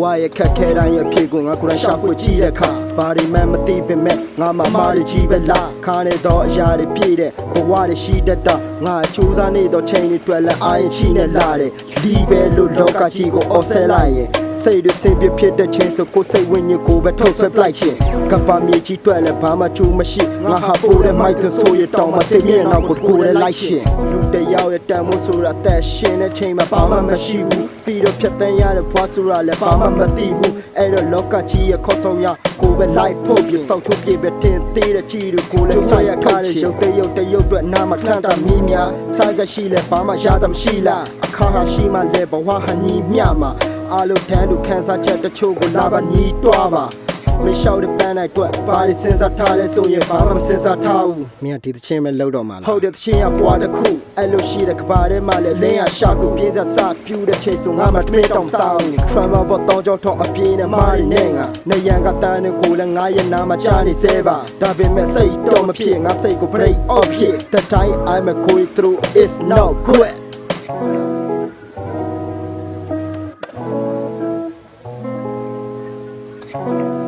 ဝရဲ့ခက်ခဲတိုင်းရဲ့ဖြစ်ကိုငါကိုယ်တိုင်ရှာဖွေကြည့်တဲ့အခါဘာတွေမှမသိပေမဲ့ငါမမားတွေကြီးပဲလားခါနေတော့အရာတွေပြည့်တဲ့ဘဝတွေရှိတတ်တာငါစူးစမ်းနေတော့ချိန်တွေတွေ့လဲအားရင်ရှိနေလာတယ်လီပဲလို့လောကကြီးကိုအော်ဆဲလိုက်ရင်စိတ်တွေစင်ပြဖြစ်တဲ့ချင်းဆိုကိုစိတ်ဝိညာဉ်ကိုပဲထုတ်ဆွဲပလိုက်ခြင်းကပ္ပမြေကြီးတွေ့လဲဘာမှကျိုးမရှိငါဟာပိုးတဲ့မိုက်တဆိုရတောင်းမသိမြင်တော့ကိုယ်လည်းလိုက်ရှင်လူတယောက်ရဲ့တန်မိုးဆိုတာသက်ရှင်တဲ့ချိန်မှာဘာမှမရှိဘူးပြီးတော့ဖြတ်တန်းရတဲ့ဘွားဆိုတာလည်းဘာမှမသိဘူးအဲ့တော့လောကကြီးရဲ့ခေါ်ဆောင်ရကိုပဲလိုက်ဖို့ပြဆောက်ထုတ်ပြပဲတင်သေးတဲ့ကြီးတွေကိုလည်းဆွာရခါတဲ့ရုပ်တရုပ်အတွက်နာမထန်တာမီးများစားစရှိလဲဘာမှရတာမရှိလားအခါဟာရှိမှလဲဘဝဟာညီမျှမှာအားလုံးတန်းတူခန်းစားချက်တချို့ကိုလာပါညီတွားပါမရှောက်တဲ့ပန်းလိုက်တော့ဘာတွေစဉ်းစားထားလဲဆိုရင်ဘာမှမစဉ်းစားထားဘူးမင်းကဒီသချင်းပဲလောက်တော့မှာလားဟုတ်တယ်သချင်းကဘွားတစ်ခုအဲ့လိုရှိတဲ့ကဘာထဲမှာလဲလင်းရရှာခုပြင်းစားစပြူတဲ့ချိန်ဆိုငါမှတွေးတောင်စားဘူး trauma ဘောတောင်းကြောထောင်းအပြင်းနဲ့မားနေငါနေရန်ကတန်းနဲ့ကိုလည်းငါရဲ့နာမချနေစေပါဒါပေမဲ့စိတ်တော့မဖြစ်ငါစိတ်ကို break off ဖြစ် that time I'm going through is not good Thank you.